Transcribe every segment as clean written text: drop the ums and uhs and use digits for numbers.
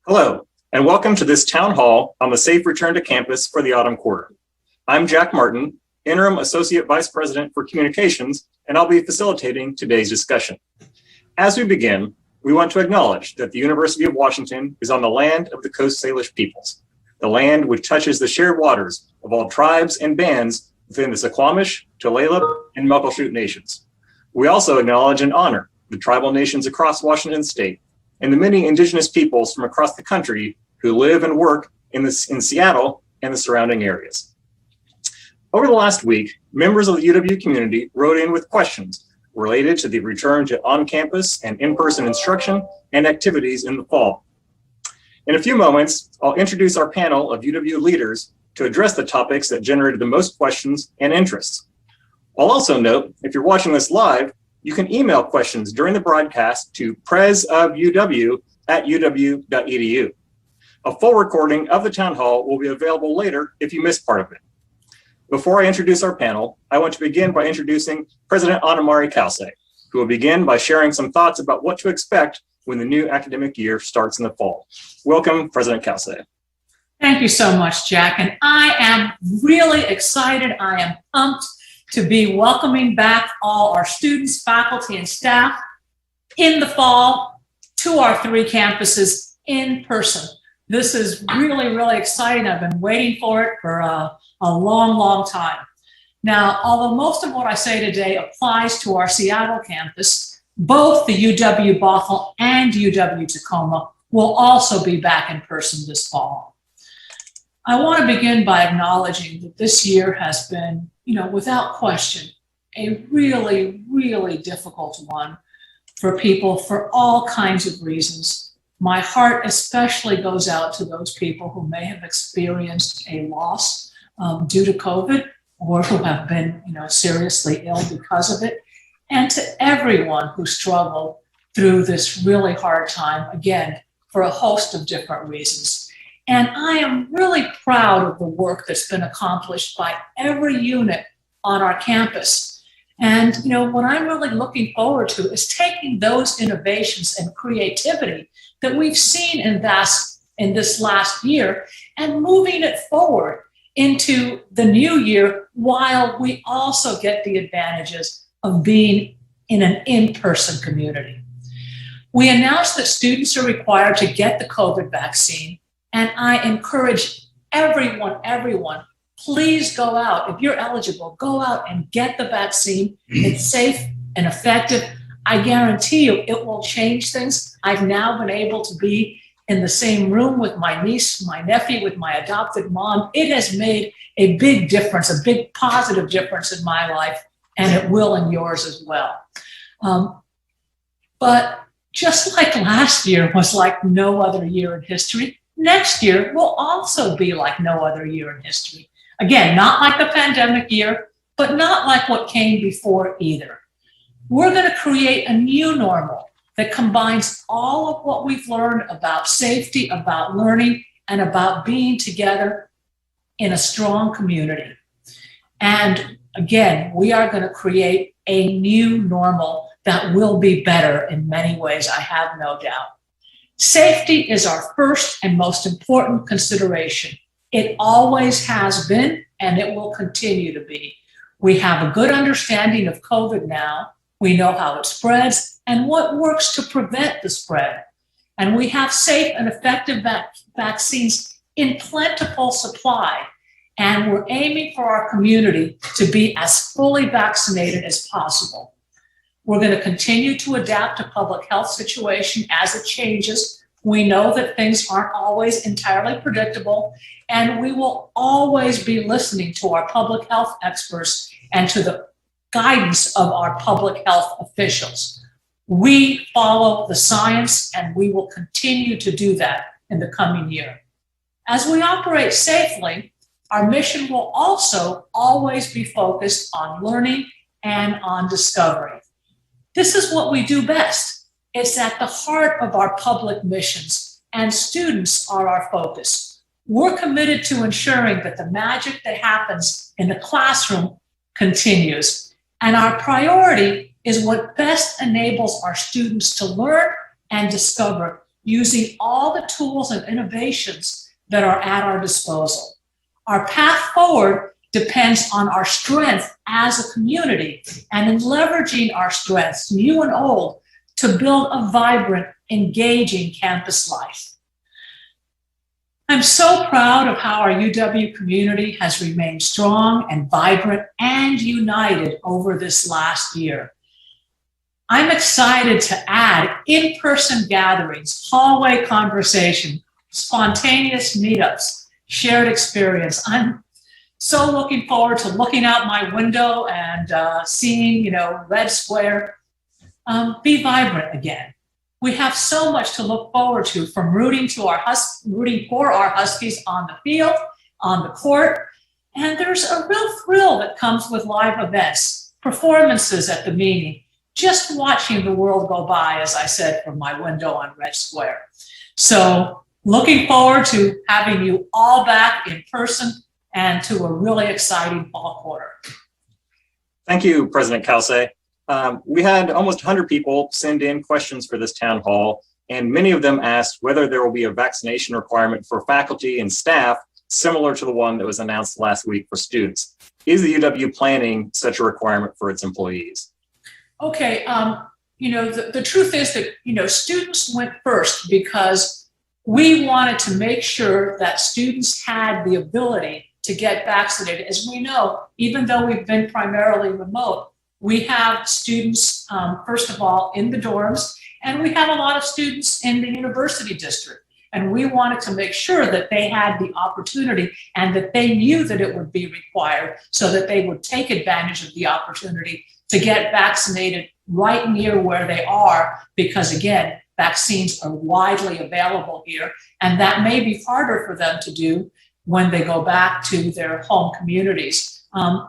Hello, and welcome to this town hall on the safe return to campus for the autumn quarter. I'm Jack Martin, Interim Associate Vice President for Communications, and I'll be facilitating today's discussion. As we begin, we want to acknowledge that the University of Washington is on the land of the Coast Salish peoples, the land which touches the shared waters of all tribes and bands within the Suquamish, Tulalip, and Muckleshoot nations. We also acknowledge and honor the tribal nations across Washington state and the many indigenous peoples from across the country who live and work in Seattle and the surrounding areas. Over the last week, members of the UW community wrote in with questions related to the return to on-campus and in-person instruction and activities in the fall. In a few moments, I'll introduce our panel of UW leaders to address the topics that generated the most questions and interests. I'll also note, if you're watching this live, you can email questions during the broadcast to presofuw@uw.edu. A full recording of the town hall will be available later if you missed part of it. Before I introduce our panel, I want to begin by introducing President Anamari Kause, who will begin by sharing some thoughts about what to expect when the new academic year starts in the fall. Welcome, President Kause. Thank you so much, Jack. And I am really excited. I am pumped to be welcoming back all our students, faculty, and staff in the fall to our three campuses in person. This is really, really exciting. I've been waiting for it for a long, long time. Now, although most of what I say today applies to our Seattle campus, both the UW Bothell and UW Tacoma will also be back in person this fall. I want to begin by acknowledging that this year has been, without question, a really, really difficult one for people for all kinds of reasons. My heart especially goes out to those people who may have experienced a loss due to COVID or who have been, seriously ill because of it, and to everyone who struggled through this really hard time, again, for a host of different reasons. And I am really proud of the work that's been accomplished by every unit on our campus. And what I'm really looking forward to is taking those innovations and creativity that we've seen in this last year and moving it forward into the new year while we also get the advantages of being in an in-person community. We announced that students are required to get the COVID vaccine. And I encourage everyone, please go out. If you're eligible, go out and get the vaccine. It's safe and effective. I guarantee you it will change things. I've now been able to be in the same room with my niece, my nephew, with my adopted mom. It has made a big difference, a big positive difference in my life, and it will in yours as well. But just like last year was like no other year in history, next year will also be like no other year in history. Again, not like the pandemic year, but not like what came before either. We're going to create a new normal that combines all of what we've learned about safety, about learning, and about being together in a strong community. And again, we are going to create a new normal that will be better in many ways, I have no doubt. Safety is our first and most important consideration. It always has been, and it will continue to be. We have a good understanding of COVID now. We know how it spreads and what works to prevent the spread. And we have safe and effective vaccines in plentiful supply. And we're aiming for our community to be as fully vaccinated as possible. We're going to continue to adapt to public health situation as it changes. We know that things aren't always entirely predictable, and we will always be listening to our public health experts and to the guidance of our public health officials. We follow the science, and we will continue to do that in the coming year. As we operate safely, our mission will also always be focused on learning and on discovery. This is what we do best. It's at the heart of our public missions, and students are our focus. We're committed to ensuring that the magic that happens in the classroom continues, and our priority is what best enables our students to learn and discover using all the tools and innovations that are at our disposal. Our path forward depends on our strength as a community and in leveraging our strengths, new and old, to build a vibrant, engaging campus life. I'm so proud of how our UW community has remained strong and vibrant and united over this last year. I'm excited to add in-person gatherings, hallway conversation, spontaneous meetups, shared experience. I'm so looking forward to looking out my window and seeing, Red Square be vibrant again. We have so much to look forward to, from rooting for our Huskies on the field, on the court, and there's a real thrill that comes with live events, performances at the meeting, just watching the world go by, as I said, from my window on Red Square. So looking forward to having you all back in person and to a really exciting fall quarter. Thank you, President Kelsey. We had almost 100 people send in questions for this town hall, and many of them asked whether there will be a vaccination requirement for faculty and staff similar to the one that was announced last week for students. Is the UW planning such a requirement for its employees? Okay, the truth is that, students went first because we wanted to make sure that students had the ability to get vaccinated. As we know, even though we've been primarily remote, we have students, first of all, in the dorms, and we have a lot of students in the university district. And we wanted to make sure that they had the opportunity and that they knew that it would be required so that they would take advantage of the opportunity to get vaccinated right near where they are, because again, vaccines are widely available here, and that may be harder for them to do when they go back to their home communities.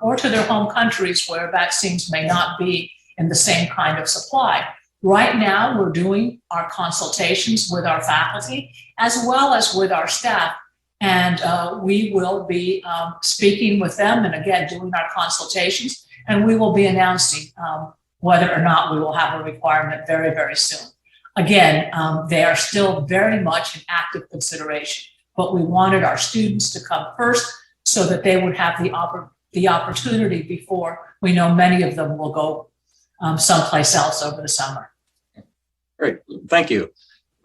Or to their home countries where vaccines may not be in the same kind of supply. Right now, we're doing our consultations with our faculty as well as with our staff, and we will be speaking with them and again, doing our consultations, and we will be announcing whether or not we will have a requirement very, very soon. Again, they are still very much in active consideration, but we wanted our students to come first so that they would have the opportunity before we know many of them will go someplace else over the summer. Great, thank you.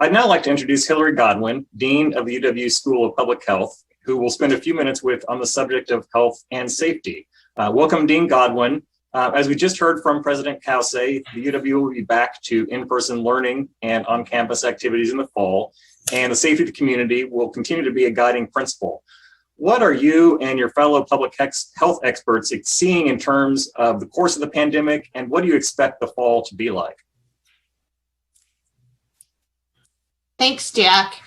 I'd now like to introduce Hillary Godwin, Dean of the UW School of Public Health, who will spend a few minutes on the subject of health and safety. Welcome, Dean Godwin. As we just heard from President Kelsey, the UW will be back to in-person learning and on-campus activities in the fall, and the safety of the community will continue to be a guiding principle. What are you and your fellow public health experts seeing in terms of the course of the pandemic, and what do you expect the fall to be like? Thanks, Jack.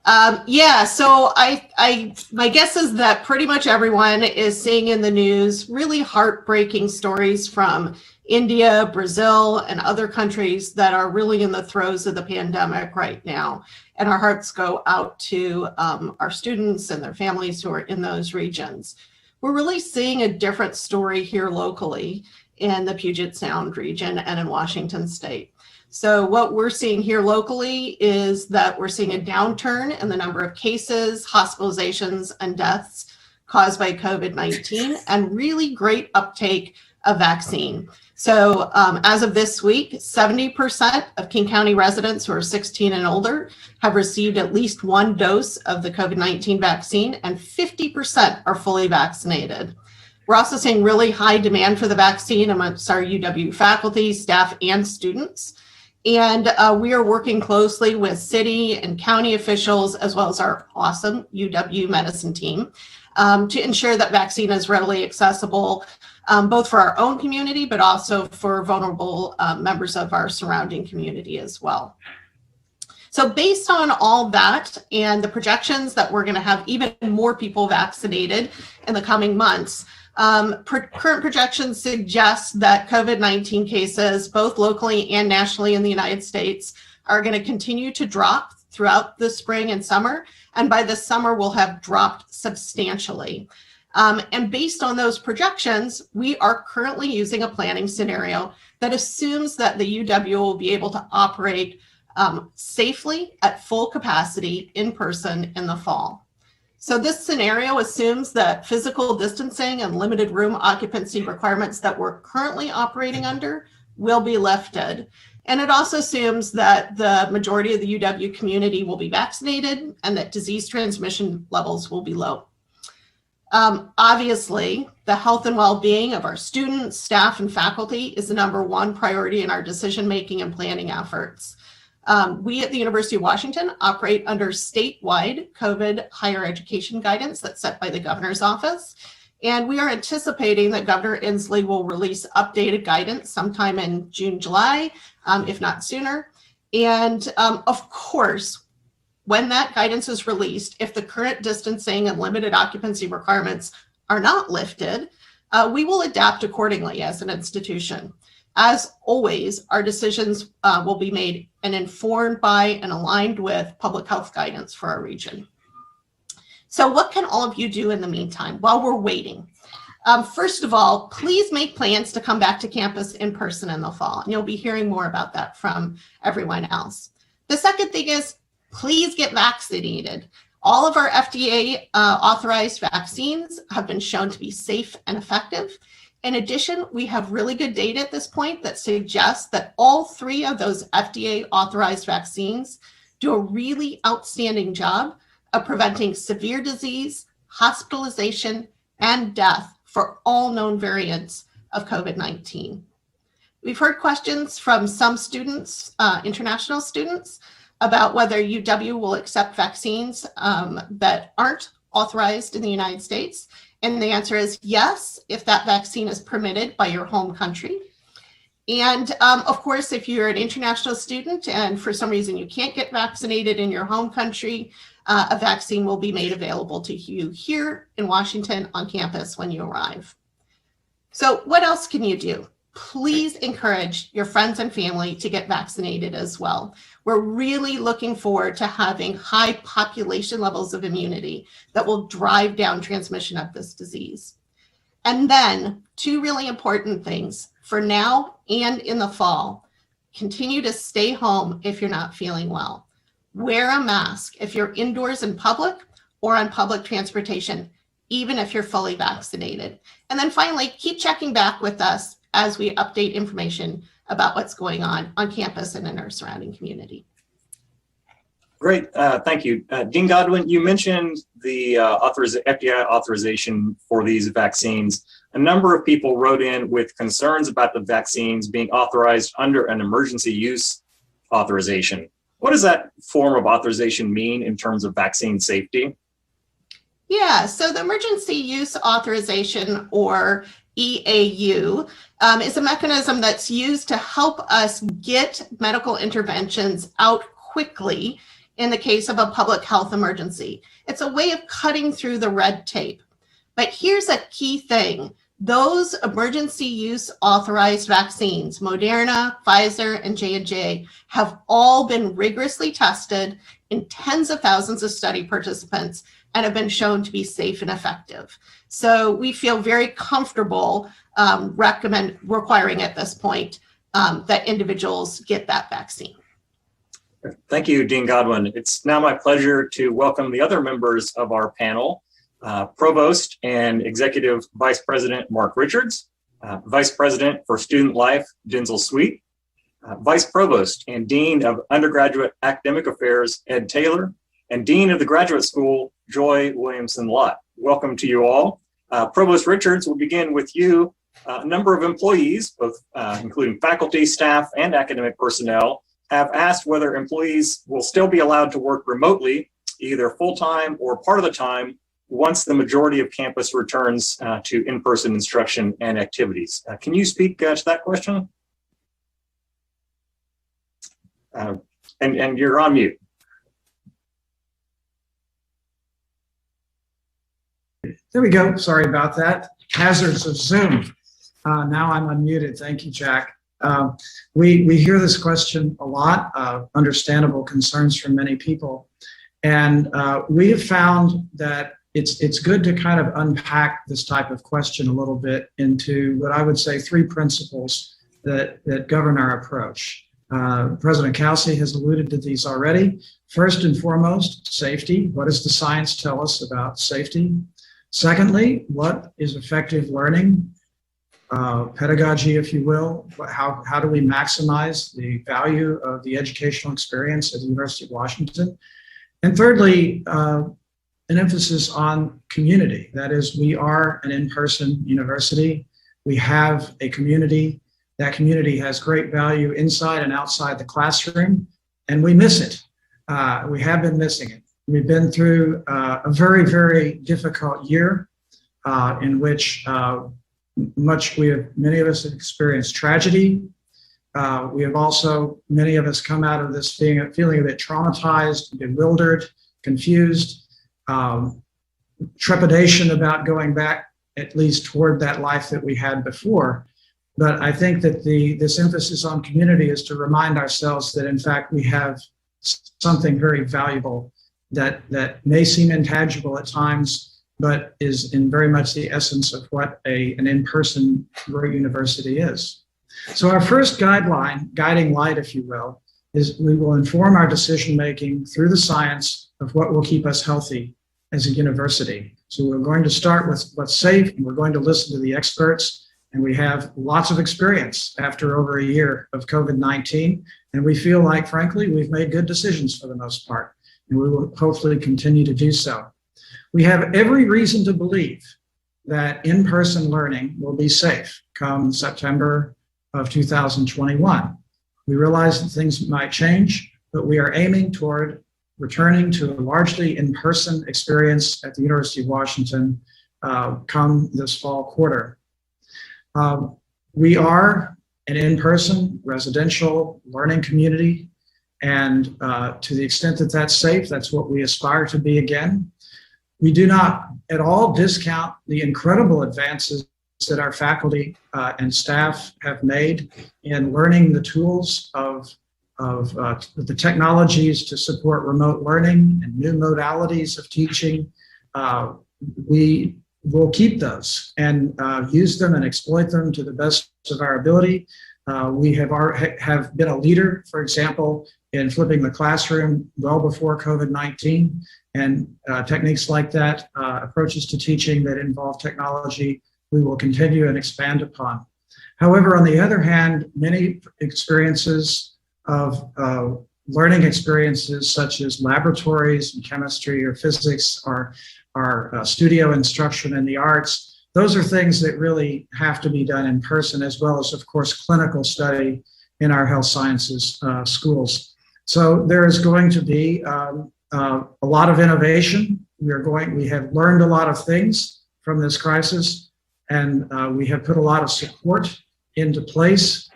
So my guess is that pretty much everyone is seeing in the news really heartbreaking stories from India, Brazil, and other countries that are really in the throes of the pandemic right now. And our hearts go out to our students and their families who are in those regions. We're really seeing a different story here locally in the Puget Sound region and in Washington State. So what we're seeing here locally is that we're seeing a downturn in the number of cases, hospitalizations, and deaths caused by COVID-19, and really great uptake of vaccine. So as of this week, 70% of King County residents who are 16 and older have received at least one dose of the COVID-19 vaccine, and 50% are fully vaccinated. We're also seeing really high demand for the vaccine amongst our UW faculty, staff, and students. And we are working closely with city and county officials, as well as our awesome UW medicine team, to ensure that vaccine is readily accessible, both for our own community, but also for vulnerable members of our surrounding community as well. So based on all that and the projections that we're going to have even more people vaccinated in the coming months, current projections suggest that COVID-19 cases, both locally and nationally in the United States, are going to continue to drop throughout the spring and summer. And by the summer, will have dropped substantially. And based on those projections, we are currently using a planning scenario that assumes that the UW will be able to operate safely at full capacity in person in the fall. So this scenario assumes that physical distancing and limited room occupancy requirements that we're currently operating under will be lifted. And it also assumes that the majority of the UW community will be vaccinated and that disease transmission levels will be low. Obviously, the health and well-being of our students, staff, and faculty is the #1 priority in our decision-making and planning efforts. We at the University of Washington operate under statewide COVID higher education guidance that's set by the governor's office. And we are anticipating that Governor Inslee will release updated guidance sometime in June, July, if not sooner. And of course, when that guidance is released, if the current distancing and limited occupancy requirements are not lifted, we will adapt accordingly as an institution. As always, our decisions will be made and informed by and aligned with public health guidance for our region. So what can all of you do in the meantime while we're waiting? First of all, please make plans to come back to campus in person in the fall. And you'll be hearing more about that from everyone else. The second thing is, please get vaccinated. All of our FDA authorized vaccines have been shown to be safe and effective. In addition, we have really good data at this point that suggests that all 3 of those FDA authorized vaccines do a really outstanding job of preventing severe disease, hospitalization, and death for all known variants of COVID-19. We've heard questions from some students, international students, about whether UW will accept vaccines that aren't authorized in the United States. And the answer is yes, if that vaccine is permitted by your home country. And of course, if you're an international student and for some reason you can't get vaccinated in your home country, a vaccine will be made available to you here in Washington on campus when you arrive. So what else can you do? Please encourage your friends and family to get vaccinated as well. We're really looking forward to having high population levels of immunity that will drive down transmission of this disease. And then 2 really important things for now and in the fall: continue to stay home if you're not feeling well. Wear a mask if you're indoors in public or on public transportation, even if you're fully vaccinated. And then finally, keep checking back with us as we update information about what's going on campus and in our surrounding community. Great, thank you. Dean Godwin, you mentioned the FDA authorization for these vaccines. A number of people wrote in with concerns about the vaccines being authorized under an emergency use authorization. What does that form of authorization mean in terms of vaccine safety? Yeah, so the emergency use authorization, or EAU, is a mechanism that's used to help us get medical interventions out quickly in the case of a public health emergency. It's a way of cutting through the red tape. But here's a key thing. Those emergency use authorized vaccines, Moderna, Pfizer, and J&J, have all been rigorously tested in tens of thousands of study participants and have been shown to be safe and effective. So we feel very comfortable requiring at this point that individuals get that vaccine. Thank you, Dean Godwin. It's now my pleasure to welcome the other members of our panel, Provost and Executive Vice President Mark Richards, Vice President for Student Life, Denzel Sweet, Vice Provost and Dean of Undergraduate Academic Affairs, Ed Taylor, and Dean of the Graduate School, Joy Williamson-Lott. Welcome to you all. Provost Richards, will begin with you. A number of employees, both including faculty, staff, and academic personnel, have asked whether employees will still be allowed to work remotely, either full-time or part of the time, once the majority of campus returns to in-person instruction and activities. Can you speak to that question? And you're on mute. There we go. Sorry about that. Hazards of Zoom. Now I'm unmuted. Thank you, Jack. We hear this question a lot, understandable concerns from many people. And we have found that it's good to kind of unpack this type of question a little bit into what I would say 3 principles that govern our approach. President Kelsey has alluded to these already. First and foremost, safety. What does the science tell us about safety? Secondly, what is effective learning? Pedagogy, if you will. How do we maximize the value of the educational experience at the University of Washington? And thirdly, an emphasis on community. That is, we are an in-person university. We have a community. That community has great value inside and outside the classroom, and we miss it. We have been missing it. We've been through a very, very difficult year in which many of us have experienced tragedy. We have also, many of us come out of this feeling a bit traumatized, bewildered, confused, trepidation about going back at least toward that life that we had before. But I think that this emphasis on community is to remind ourselves that in fact we have something very valuable that may seem intangible at times, but is in very much the essence of what an in-person university is. So our first guiding light, if you will, is we will inform our decision-making through the science of what will keep us healthy as a university. So we're going to start with what's safe, and we're going to listen to the experts. And we have lots of experience after over a year of COVID-19. And we feel like, frankly, we've made good decisions for the most part. And we will hopefully continue to do so. We have every reason to believe that in-person learning will be safe come September of 2021. We realize that things might change, but we are aiming toward returning to a largely in-person experience at the University of Washington come this fall quarter. We are an in-person residential learning community, and to the extent that that's safe, that's what we aspire to be again. We do not at all discount the incredible advances that our faculty and staff have made in learning the tools of the technologies to support remote learning and new modalities of teaching. We will keep those and use them and exploit them to the best of our ability. We have been a leader, for example, in flipping the classroom well before COVID-19, and techniques like that, approaches to teaching that involve technology, we will continue and expand upon. However, on the other hand, many experiences of learning experiences such as laboratories in chemistry or physics or studio instruction in the arts, those are things that really have to be done in person, as well as, of course, clinical study in our health sciences schools. So there is going to be a lot of innovation. We have learned a lot of things from this crisis, and we have put a lot of support into place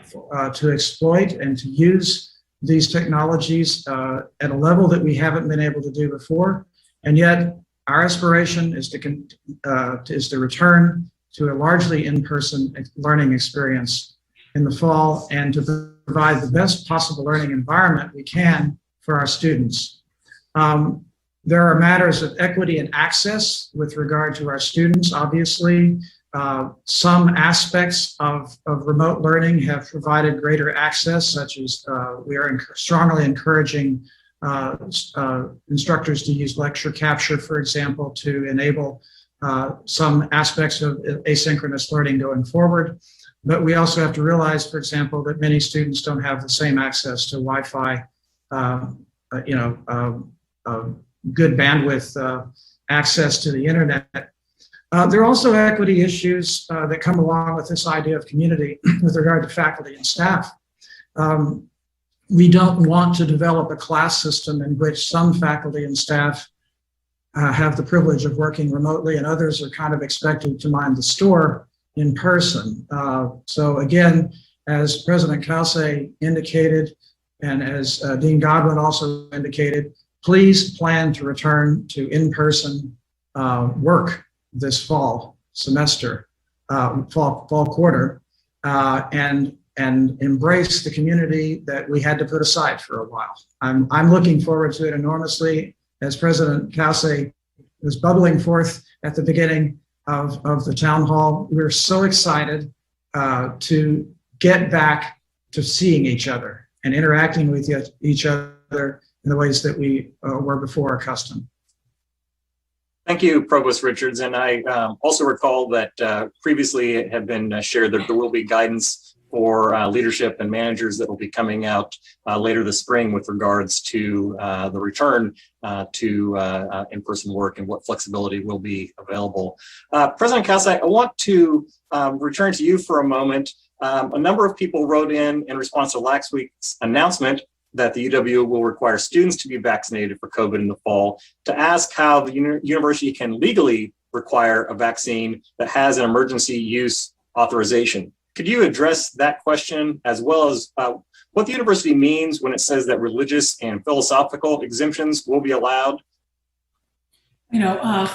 to exploit and to use these technologies at a level that we haven't been able to do before. And yet our aspiration is to return to a largely in-person learning experience in the fall, and to provide the best possible learning environment we can for our students. There are matters of equity and access with regard to our students. Obviously, some aspects of remote learning have provided greater access, such as we are strongly encouraging instructors to use lecture capture, for example, to enable some aspects of asynchronous learning going forward. But we also have to realize, for example, that many students don't have the same access to Wi-Fi, good bandwidth access to the internet. There are also equity issues that come along with this idea of community with regard to faculty and staff. We don't want to develop a class system in which some faculty and staff have the privilege of working remotely and others are kind of expected to mind the store in person. So again, as President Kelsey indicated, and as Dean Godwin also indicated, please plan to return to in-person work this fall semester, fall quarter, and embrace the community that we had to put aside for a while. I'm looking forward to it enormously. As President Kelsey was bubbling forth at the beginning of the town hall, we're so excited to get back to seeing each other and interacting with each other in the ways that we were before accustomed. Thank you, Provost Richards. And I also recall that previously it had been shared that there will be guidance for leadership and managers that will be coming out later this spring with regards to the return to in-person work and what flexibility will be available. President Kalsi, I want to return to you for a moment. A number of people wrote in response to last week's announcement that the UW will require students to be vaccinated for COVID in the fall, to ask how the university can legally require a vaccine that has an emergency use authorization. Could you address that question, as well as what the university means when it says that religious and philosophical exemptions will be allowed?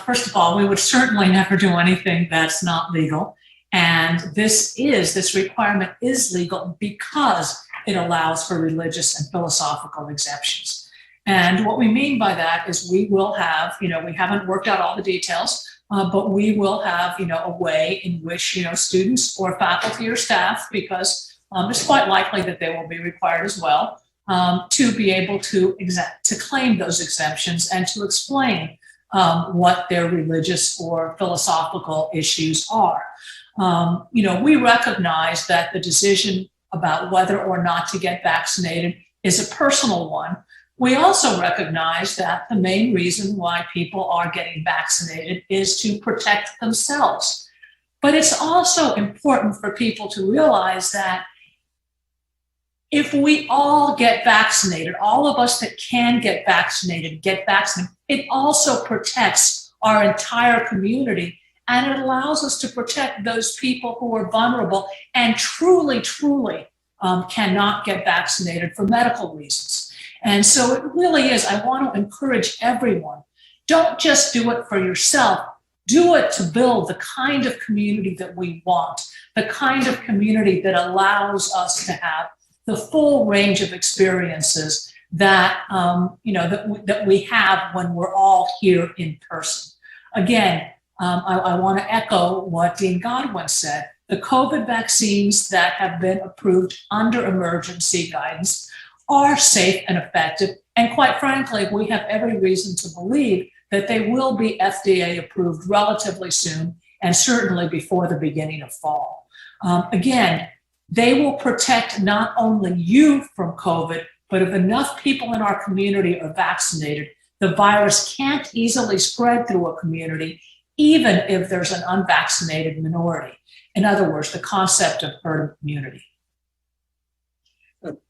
First of all, we would certainly never do anything that's not legal. And this requirement is legal because it allows for religious and philosophical exemptions. And what we mean by that is we will have, we haven't worked out all the details, but we will have, a way in which, students or faculty or staff, because it's quite likely that they will be required as well, to be able to claim those exemptions and to explain what their religious or philosophical issues are. We recognize that the decision about whether or not to get vaccinated is a personal one. We also recognize that the main reason why people are getting vaccinated is to protect themselves. But it's also important for people to realize that if we all get vaccinated, all of us that can get vaccinated, it also protects our entire community. And it allows us to protect those people who are vulnerable and truly cannot get vaccinated for medical reasons. And so it really is, I want to encourage everyone, don't just do it for yourself, do it to build the kind of community that we want, the kind of community that allows us to have the full range of experiences that, that we have when we're all here in person. Again, I want to echo what Dean Godwin said. The COVID vaccines that have been approved under emergency guidance are safe and effective. And quite frankly, we have every reason to believe that they will be FDA approved relatively soon, and certainly before the beginning of fall. Again, they will protect not only you from COVID, but if enough people in our community are vaccinated, the virus can't easily spread through a community, even if there's an unvaccinated minority. In other words, the concept of herd immunity.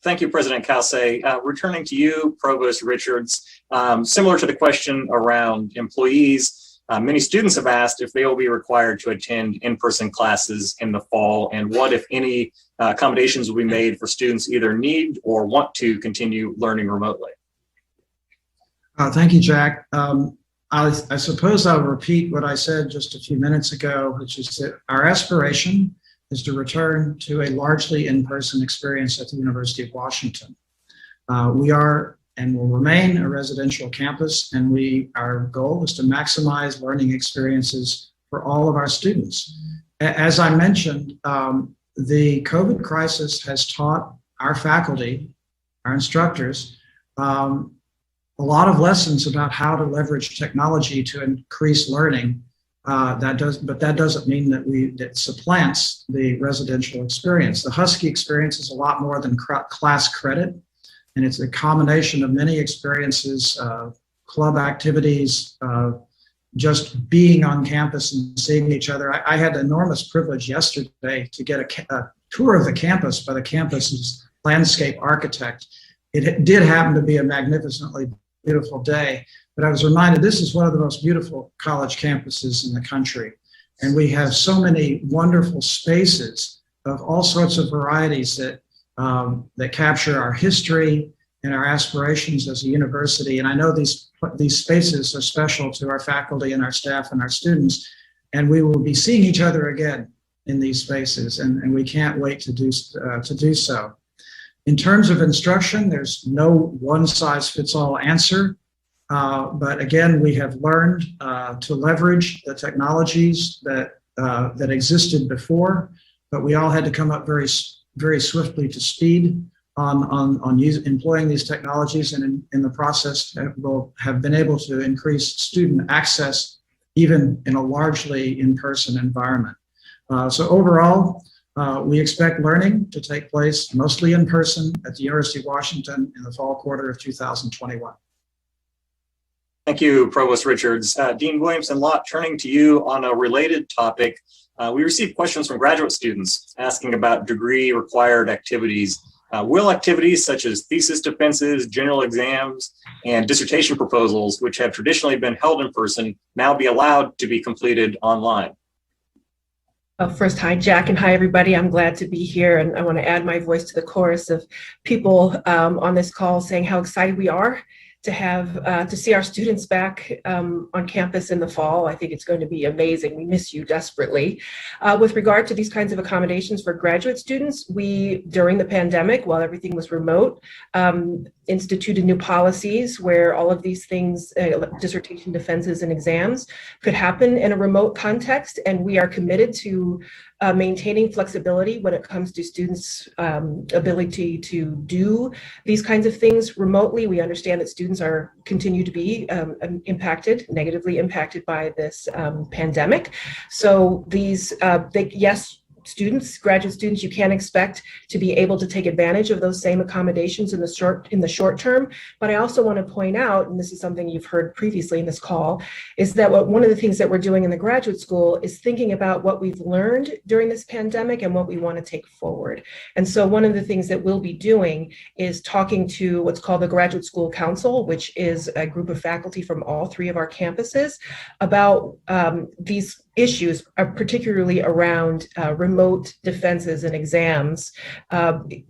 Thank you, President Kalsi. Returning to you, Provost Richards, similar to the question around employees, many students have asked if they will be required to attend in-person classes in the fall, and what, if any, accommodations will be made for students either need or want to continue learning remotely. Thank you, Jack. I suppose I'll repeat what I said just a few minutes ago, which is that our aspiration is to return to a largely in-person experience at the University of Washington. We are and will remain a residential campus, and our goal is to maximize learning experiences for all of our students. As I mentioned, the COVID crisis has taught our faculty, our instructors, a lot of lessons about how to leverage technology to increase learning. But that doesn't mean that it supplants the residential experience. The Husky experience is a lot more than class credit, and it's a combination of many experiences, club activities, just being on campus and seeing each other. I had the enormous privilege yesterday to get a tour of the campus by the campus's landscape architect. It did happen to be a magnificently beautiful day, but I was reminded this is one of the most beautiful college campuses in the country. And we have so many wonderful spaces of all sorts of varieties that capture our history and our aspirations as a university. And I know these spaces are special to our faculty and our staff and our students, and we will be seeing each other again in these spaces, and we can't wait to do so. In terms of instruction, there's no one-size-fits-all answer, but again, we have learned to leverage the technologies that existed before, but we all had to come up very, very swiftly to speed. employing these technologies, and in the process will have been able to increase student access even in a largely in-person environment. So overall, we expect learning to take place mostly in person at the University of Washington in the fall quarter of 2021. Thank you, Provost Richards. Dean Williamson-Lott, turning to you on a related topic, we received questions from graduate students asking about degree required activities. Will activities such as thesis defenses, general exams, and dissertation proposals, which have traditionally been held in person, now be allowed to be completed online? First, hi, Jack, and hi, everybody. I'm glad to be here, and I want to add my voice to the chorus of people on this call saying how excited we are to see our students back on campus in the fall. I think it's going to be amazing. We miss you desperately. With regard to these kinds of accommodations for graduate students, we, during the pandemic, while everything was remote, instituted new policies where all of these things, dissertation defenses and exams, could happen in a remote context, and we are committed to maintaining flexibility when it comes to students' ability to do these kinds of things remotely. We understand that students continue to be negatively impacted by this pandemic. So these, yes, graduate students, you can expect to be able to take advantage of those same accommodations in the short term. But I also want to point out, and this is something you've heard previously in this call, is that one of the things that we're doing in the graduate school is thinking about what we've learned during this pandemic and what we want to take forward. And so one of the things that we'll be doing is talking to what's called the Graduate School Council, which is a group of faculty from all three of our campuses, about these issues, particularly around remote defenses and exams.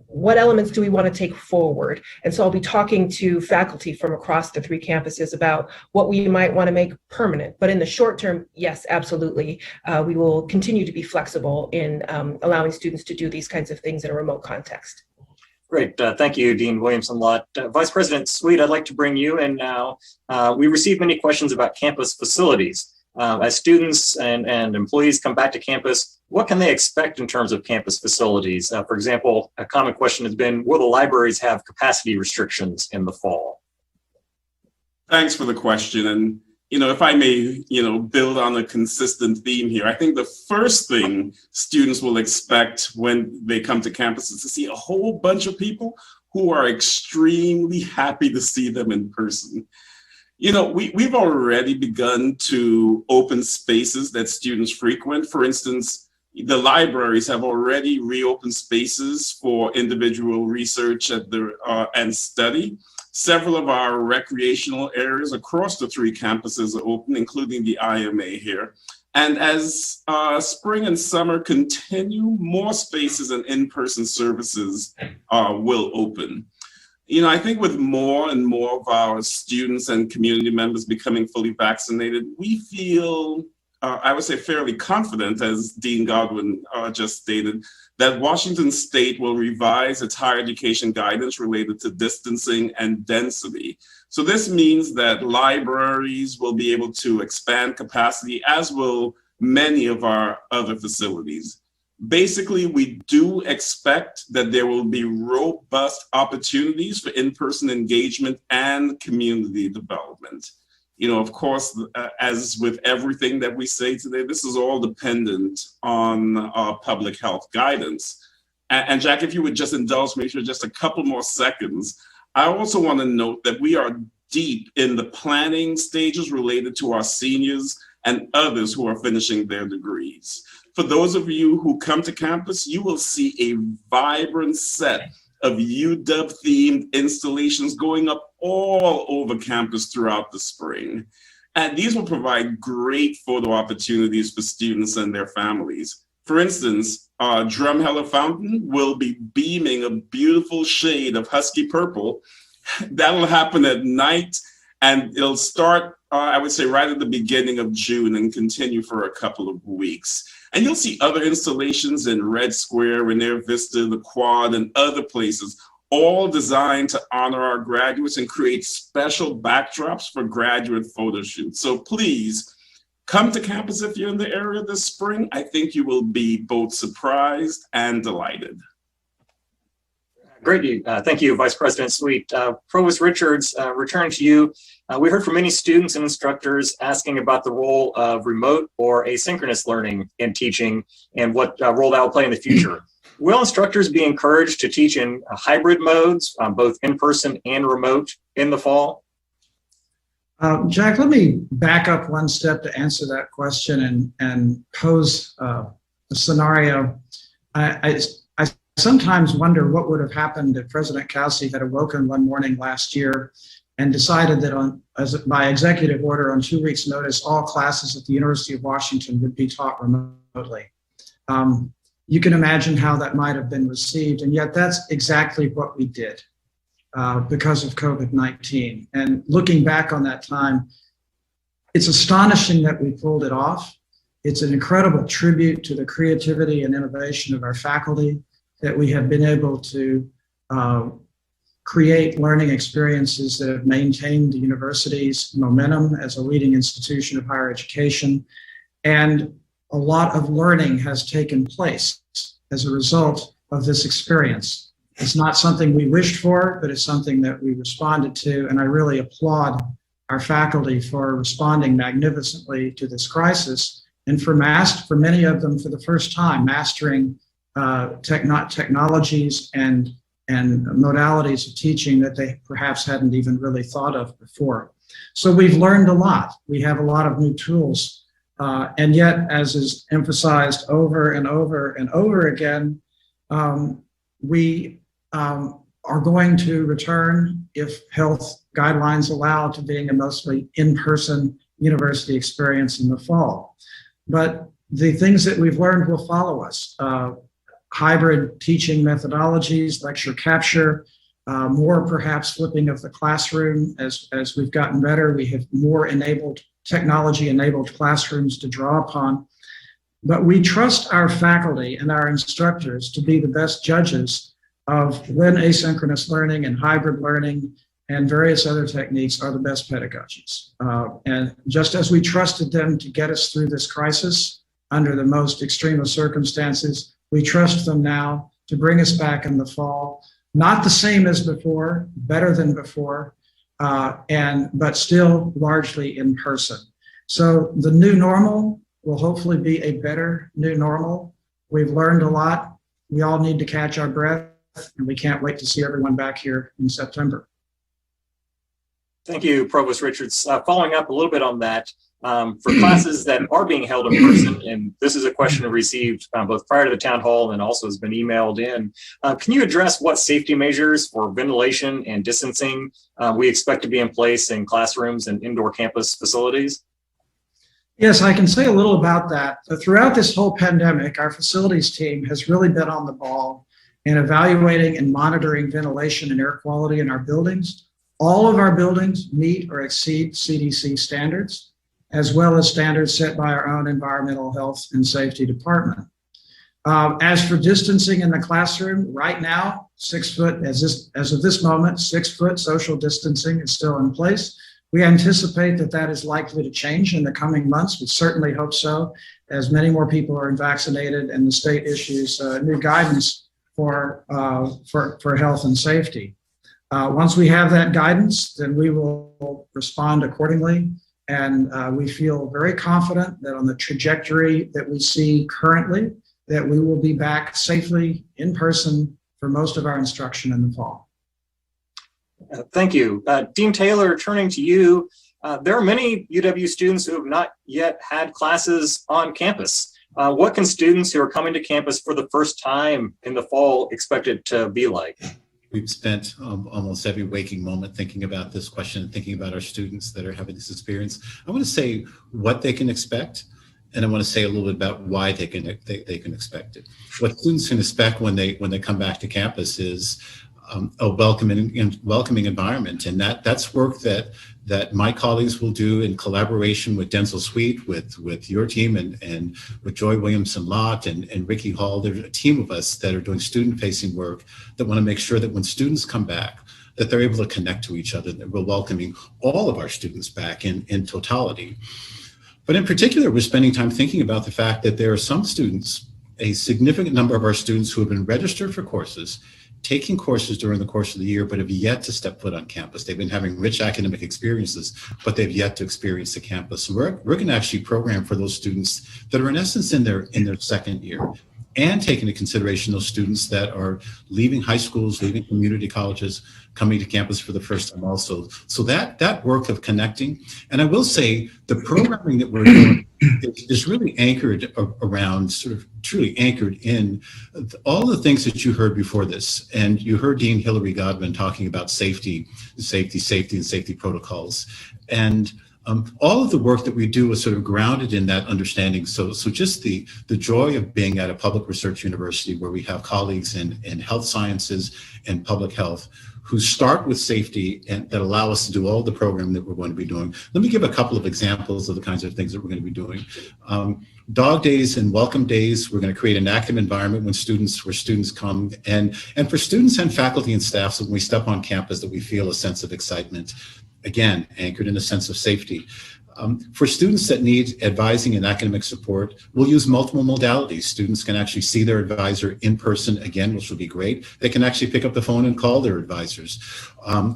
What elements do we want to take forward? And so I'll be talking to faculty from across the three campuses about what we might want to make permanent. But in the short term, yes, absolutely. We will continue to be flexible in allowing students to do these kinds of things in a remote context. Great. Thank you, Dean Williamson-Lott. Vice President Sweet, I'd like to bring you in now. We received many questions about campus facilities. As students and employees come back to campus, what can they expect in terms of campus facilities? For example, a common question has been, will the libraries have capacity restrictions in the fall? Thanks for the question. And, if I may, build on a consistent theme here, I think the first thing students will expect when they come to campus is to see a whole bunch of people who are extremely happy to see them in person. We've already begun to open spaces that students frequent. For instance, the libraries have already reopened spaces for individual research and study. Several of our recreational areas across the three campuses are open, including the IMA here. And as spring and summer continue, more spaces and in-person services will open. I think with more and more of our students and community members becoming fully vaccinated, we feel, I would say, fairly confident, as Dean Godwin just stated, that Washington State will revise its higher education guidance related to distancing and density. So this means that libraries will be able to expand capacity, as will many of our other facilities. Basically, we do expect that there will be robust opportunities for in-person engagement and community development. Of course, as with everything that we say today, this is all dependent on public health guidance. And Jack, if you would just indulge me for just a couple more seconds, I also want to note that we are deep in the planning stages related to our seniors and others who are finishing their degrees. For those of you who come to campus, you will see a vibrant set of UW-themed installations going up all over campus throughout the spring. And these will provide great photo opportunities for students and their families. For instance, Drumheller Fountain will be beaming a beautiful shade of husky purple. That'll happen at night, and it'll start, I would say, right at the beginning of June and continue for a couple of weeks. And you'll see other installations in Red Square, Rainier Vista, the Quad, and other places, all designed to honor our graduates and create special backdrops for graduate photo shoots. So please come to campus if you're in the area this spring. I think you will be both surprised and delighted. Great. Thank you, Vice President Sweet. Provost Richards, returning to you. We heard from many students and instructors asking about the role of remote or asynchronous learning in teaching and what role that will play in the future. Will instructors be encouraged to teach in hybrid modes, both in-person and remote, in the fall? Jack, let me back up one step to answer that question and pose a scenario. I sometimes wonder what would have happened if President Kelsey had awoken one morning last year and decided that by executive order on 2 weeks' notice, all classes at the University of Washington would be taught remotely. You can imagine how that might have been received, and yet that's exactly what we did because of COVID-19. And looking back on that time, it's astonishing that we pulled it off. It's an incredible tribute to the creativity and innovation of our faculty that we have been able to create learning experiences that have maintained the university's momentum as a leading institution of higher education. And a lot of learning has taken place as a result of this experience. It's not something we wished for, but it's something that we responded to. And I really applaud our faculty for responding magnificently to this crisis and for many of them for the first time mastering technologies and modalities of teaching that they perhaps hadn't even really thought of before. So we've learned a lot. We have a lot of new tools. And yet, as is emphasized over and over and over again, we are going to return, if health guidelines allow, to being a mostly in-person university experience in the fall. But the things that we've learned will follow us. Hybrid teaching methodologies, lecture capture, more perhaps flipping of the classroom as we've gotten better. We have more technology-enabled classrooms to draw upon. But we trust our faculty and our instructors to be the best judges of when asynchronous learning and hybrid learning and various other techniques are the best pedagogies. And just as we trusted them to get us through this crisis under the most extreme of circumstances, we trust them now to bring us back in the fall, not the same as before, better than before, but still largely in person. So the new normal will hopefully be a better new normal. We've learned a lot. We all need to catch our breath, and we can't wait to see everyone back here in September. Thank you, Provost Richards. Following up a little bit on that, for classes that are being held in person, and this is a question we received both prior to the town hall and also has been emailed in, can you address what safety measures for ventilation and distancing we expect to be in place in classrooms and indoor campus facilities? Yes, I can say a little about that. Throughout this whole pandemic, our facilities team has really been on the ball in evaluating and monitoring ventilation and air quality in our buildings. All of our buildings meet or exceed CDC standards, as well as standards set by our own environmental health and safety department. As for distancing in the classroom, right now, 6 foot, as of this moment, 6 foot social distancing is still in place. We anticipate that is likely to change in the coming months. We certainly hope so, as many more people are vaccinated and the state issues new guidance for health and safety. Once we have that guidance, then we will respond accordingly. And we feel very confident that on the trajectory that we see currently, that we will be back safely in person for most of our instruction in the fall. Thank you. Dean Taylor, turning to you, there are many UW students who have not yet had classes on campus. What can students who are coming to campus for the first time in the fall expect it to be like? We've spent almost every waking moment thinking about this question and thinking about our students that are having this experience. I want to say what they can expect, and I want to say a little bit about why they can expect it. What students can expect when they come back to campus is a welcoming environment, and that's work that my colleagues will do in collaboration with Denzel Sweet, with your team, and with Joy Williamson-Lott and Ricky Hall. There's a team of us that are doing student-facing work that want to make sure that when students come back, that they're able to connect to each other, that we're welcoming all of our students back in totality. But in particular, we're spending time thinking about the fact that there are some students, a significant number of our students who have been registered for courses taking courses during the course of the year, but have yet to step foot on campus. They've been having rich academic experiences, but they've yet to experience the campus. So we're going to actually program for those students that are in essence in their second year, and take into consideration those students that are leaving high schools, leaving community colleges, coming to campus for the first time also. So that work of connecting, and I will say the programming that we're doing is really anchored around, sort of truly anchored in all the things that you heard before this. And you heard Dean Hillary Godwin talking about safety protocols. And all of the work that we do is sort of grounded in that understanding. So just the joy of being at a public research university where we have colleagues in health sciences and public health who start with safety and that allow us to do all the programming that we're going to be doing. Let me give a couple of examples of the kinds of things that we're going to be doing. Dog days and welcome days, we're going to create an active environment where students come, and for students and faculty and staff, so when we step on campus that we feel a sense of excitement, again, anchored in a sense of safety. For students that need advising and academic support, we'll use multiple modalities. Students can actually see their advisor in person again, which will be great. They can actually pick up the phone and call their advisors,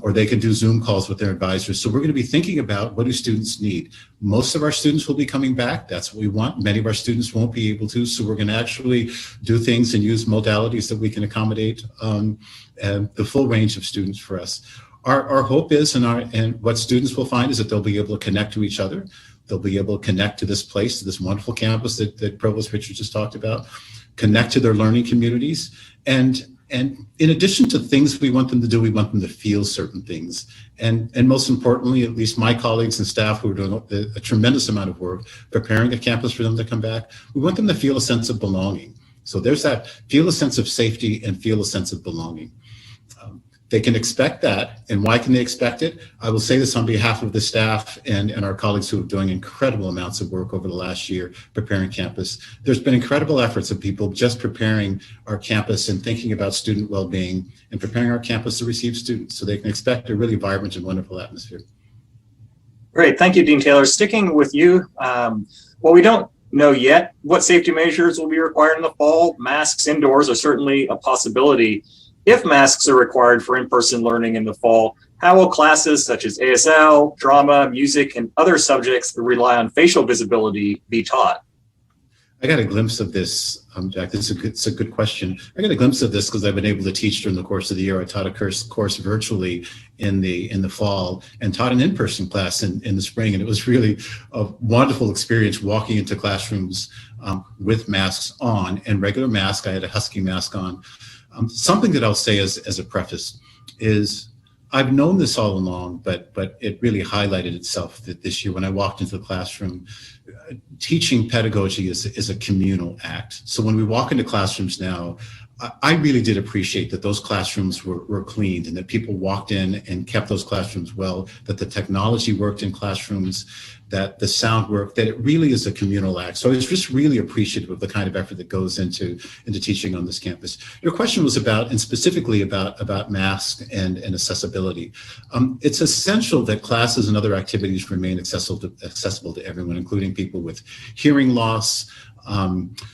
or they can do Zoom calls with their advisors. So we're going to be thinking about, what do students need? Most of our students will be coming back. That's what we want. Many of our students won't be able to. So we're going to actually do things and use modalities that we can accommodate the full range of students for us. Our hope is, and what students will find is that they'll be able to connect to each other. They'll be able to connect to this place, to this wonderful campus that Provost Richard just talked about, connect to their learning communities. And in addition to things we want them to do, we want them to feel certain things. And most importantly, at least my colleagues and staff who are doing a tremendous amount of work preparing the campus for them to come back, we want them to feel a sense of belonging. So there's that, feel a sense of safety and feel a sense of belonging. They can expect that. And why can they expect it? I will say this on behalf of the staff and our colleagues who are doing incredible amounts of work over the last year preparing campus. There's been incredible efforts of people just preparing our campus and thinking about student well-being and preparing our campus to receive students, so they can expect a really vibrant and wonderful atmosphere. Great, thank you, Dean Taylor. Sticking with you, well, we don't know yet what safety measures will be required in the fall. Masks indoors are certainly a possibility. If masks are required for in-person learning in the fall, how will classes such as ASL, drama, music, and other subjects that rely on facial visibility be taught? I got a glimpse of this, Jack. It's a good question. I got a glimpse of this because I've been able to teach during the course of the year. I taught a course virtually in the fall and taught an in-person class in the spring. And it was really a wonderful experience walking into classrooms with masks on and regular mask. I had a Husky mask on. Something that I'll say as a preface is I've known this all along, but it really highlighted itself that this year when I walked into the classroom. Teaching pedagogy is a communal act. So when we walk into classrooms now, I really did appreciate that those classrooms were cleaned and that people walked in and kept those classrooms well, that the technology worked in classrooms, that the sound worked, that it really is a communal act. So I was just really appreciative of the kind of effort that goes into teaching on this campus. Your question was about, and specifically about masks and accessibility. It's essential that classes and other activities remain accessible to everyone, including people with hearing loss,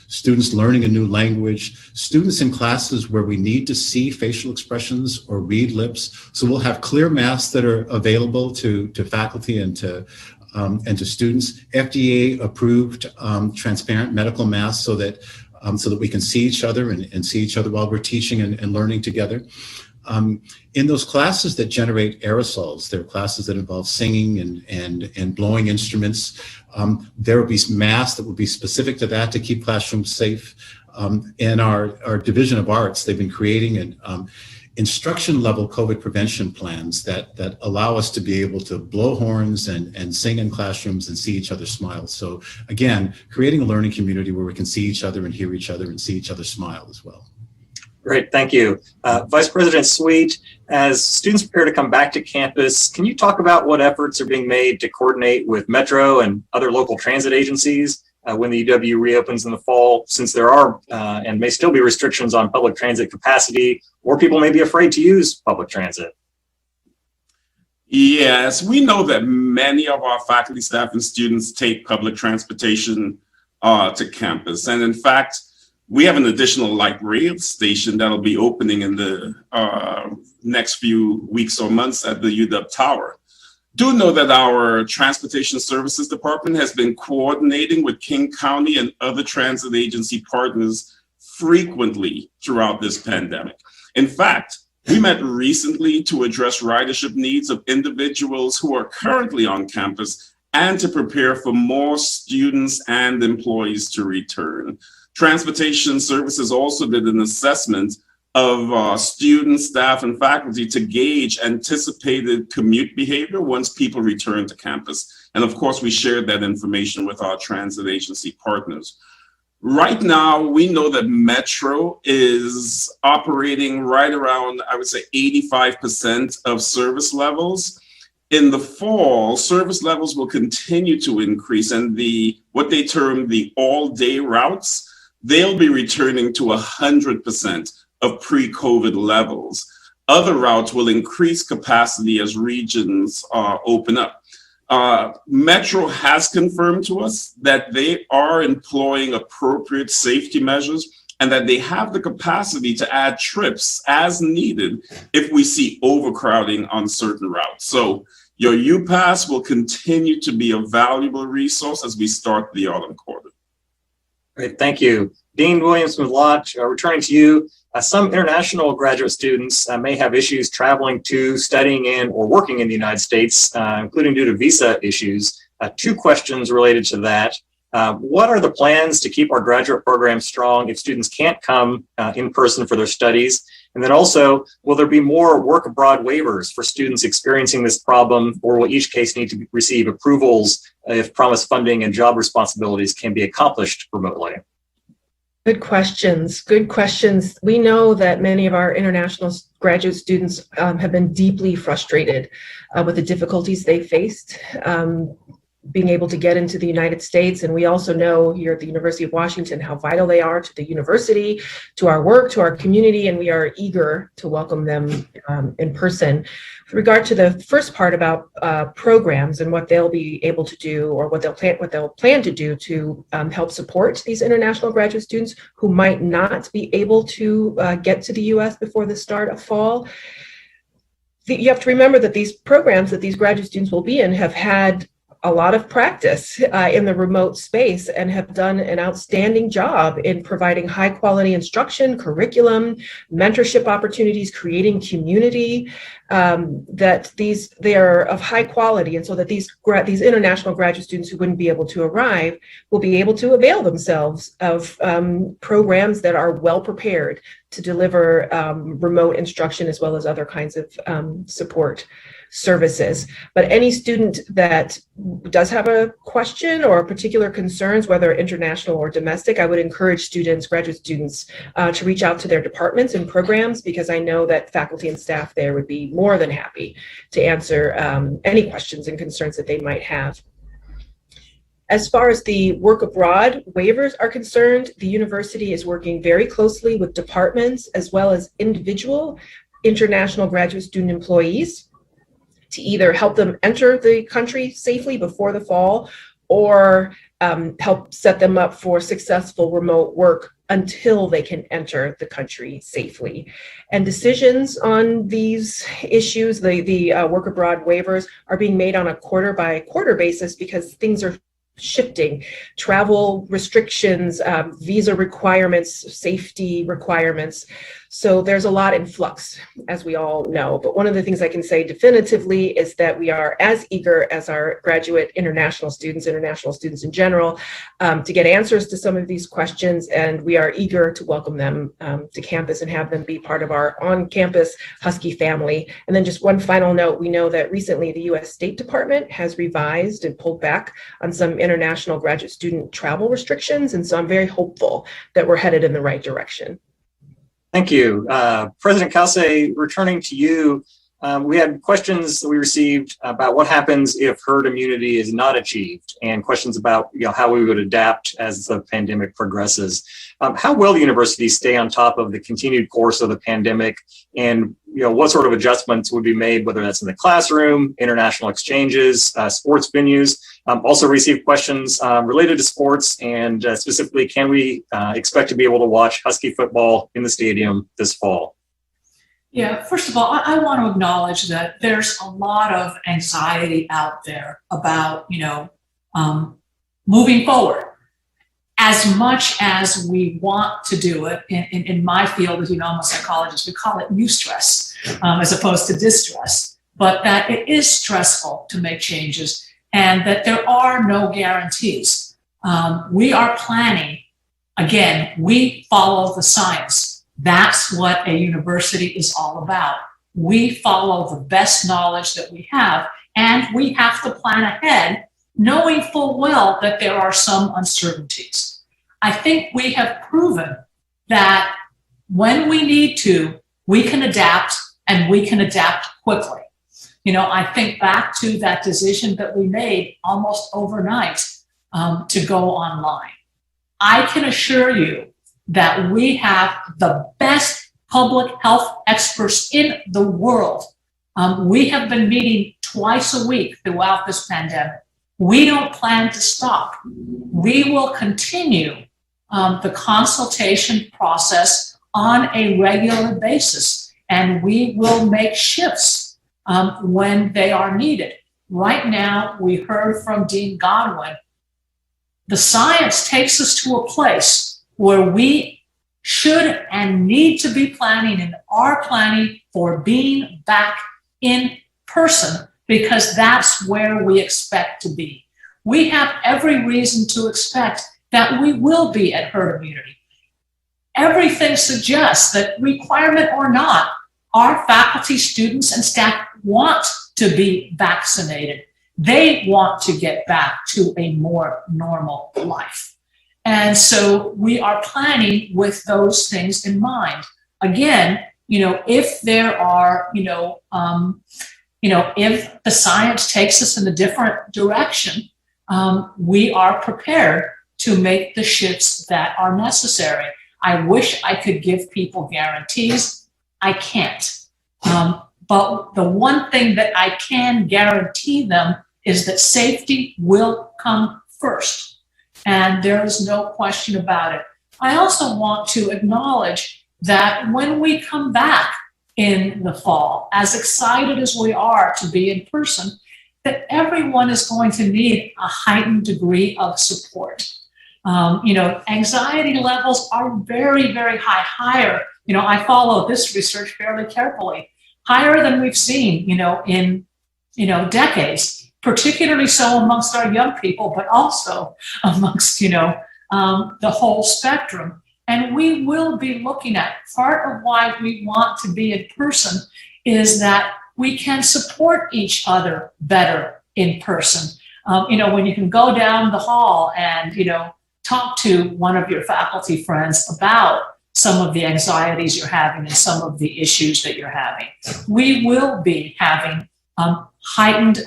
students learning a new language, students in classes where we need to see facial expressions or read lips. So we'll have clear masks that are available to faculty and to students, FDA approved transparent medical masks so that we can see each other and see each other while we're teaching and learning together. In those classes that generate aerosols, there are classes that involve singing and blowing instruments. There will be masks that will be specific to that to keep classrooms safe. In our Division of Arts, they've been creating instruction level COVID prevention plans that allow us to be able to blow horns and sing in classrooms and see each other smile. So again, creating a learning community where we can see each other and hear each other and see each other smile as well. Great, thank you. Vice President Sweet, as students prepare to come back to campus, can you talk about what efforts are being made to coordinate with Metro and other local transit agencies when the UW reopens in the fall, since there are and may still be restrictions on public transit capacity, or people may be afraid to use public transit? Yes, we know that many of our faculty, staff, and students take public transportation to campus. And in fact, We have an additional light rail station that'll be opening in the next few weeks or months at the UW Tower. Do know that our Transportation Services Department has been coordinating with King County and other transit agency partners frequently throughout this pandemic. In fact, we met recently to address ridership needs of individuals who are currently on campus and to prepare for more students and employees to return. Transportation Services also did an assessment of students, staff, and faculty to gauge anticipated commute behavior once people return to campus. And of course, we shared that information with our transit agency partners. Right now, we know that Metro is operating right around, I would say, 85% of service levels. In the fall, service levels will continue to increase, and what they term the all-day routes, they'll be returning to 100% of pre-COVID levels. Other routes will increase capacity as regions open up. Metro has confirmed to us that they are employing appropriate safety measures and that they have the capacity to add trips as needed if we see overcrowding on certain routes. So your UPass will continue to be a valuable resource as we start the autumn quarter. Great, thank you. Dean Williams-Mlodge, returning to you. Some international graduate students may have issues traveling to, studying in, or working in the United States, including due to visa issues. Two questions related to that. What are the plans to keep our graduate program strong if students can't come in person for their studies? And then also, will there be more work abroad waivers for students experiencing this problem, or will each case need to receive approvals if promised funding and job responsibilities can be accomplished remotely? Good questions. Good questions. We know that many of our international graduate students have been deeply frustrated with the difficulties they faced being able to get into the United States. And we also know here at the University of Washington how vital they are to the university, to our work, to our community, and we are eager to welcome them in person. With regard to the first part about programs and what they'll be able to do, or what they'll plan to do to help support these international graduate students who might not be able to get to the U.S. before the start of fall. You have to remember that these programs that these graduate students will be in have had a lot of practice in the remote space and have done an outstanding job in providing high quality instruction, curriculum, mentorship opportunities, creating community, that they are of high quality. And so that these international graduate students who wouldn't be able to arrive will be able to avail themselves of programs that are well prepared to deliver remote instruction as well as other kinds of support services. But any student that does have a question or particular concerns, whether international or domestic, I would encourage graduate students, to reach out to their departments and programs, because I know that faculty and staff there would be more than happy to answer any questions and concerns that they might have. As far as the work abroad waivers are concerned, the university is working very closely with departments as well as individual international graduate student employees to either help them enter the country safely before the fall, or help set them up for successful remote work until they can enter the country safely. And decisions on these issues, the work abroad waivers, are being made on a quarter by quarter basis because things are shifting. Travel restrictions, visa requirements, safety requirements. So there's a lot in flux, as we all know. But one of the things I can say definitively is that we are as eager as our graduate international students in general, to get answers to some of these questions. And we are eager to welcome them to campus and have them be part of our on-campus Husky family. And then just one final note, we know that recently the U.S. State Department has revised and pulled back on some international graduate student travel restrictions. And so I'm very hopeful that we're headed in the right direction. Thank you. President Kelsey, returning to you, we had questions that we received about what happens if herd immunity is not achieved, and questions about how we would adapt as the pandemic progresses. How will the university stay on top of the continued course of the pandemic, and what sort of adjustments would be made, whether that's in the classroom, international exchanges, sports venues. Also received questions related to sports and specifically, can we expect to be able to watch Husky football in the stadium this fall? Yeah, first of all, I want to acknowledge that there's a lot of anxiety out there about, moving forward. As much as we want to do it, in my field, as you know, I'm a psychologist, we call it eustress as opposed to distress, but that it is stressful to make changes and that there are no guarantees. We are planning, again, we follow the science. That's what a university is all about. We follow the best knowledge that we have, and we have to plan ahead, knowing full well that there are some uncertainties. I think we have proven that when we need to, we can adapt, and we can adapt quickly. I think back to that decision that we made almost overnight to go online. I can assure you that we have the best public health experts in the world. We have been meeting twice a week throughout this pandemic. We don't plan to stop. We will continue the consultation process on a regular basis, and we will make shifts when they are needed. Right now, we heard from Dean Godwin, the science takes us to a place where we should and need to be planning and are planning for being back in person, because that's where we expect to be. We have every reason to expect that we will be at herd immunity. Everything suggests that, requirement or not, our faculty, students, and staff want to be vaccinated. They want to get back to a more normal life. And so we are planning with those things in mind. Again, if there are, if the science takes us in a different direction, we are prepared to make the shifts that are necessary. I wish I could give people guarantees. I can't. But the one thing that I can guarantee them is that safety will come first. And there is no question about it. I also want to acknowledge that when we come back in the fall, as excited as we are to be in person, that everyone is going to need a heightened degree of support. Anxiety levels are very, very high, higher. I follow this research fairly carefully, higher than we've seen, in decades, particularly so amongst our young people, but also amongst, the whole spectrum. And we will be looking at, part of why we want to be in person is that we can support each other better in person. When you can go down the hall and, talk to one of your faculty friends about some of the anxieties you're having and some of the issues that you're having. We will be having heightened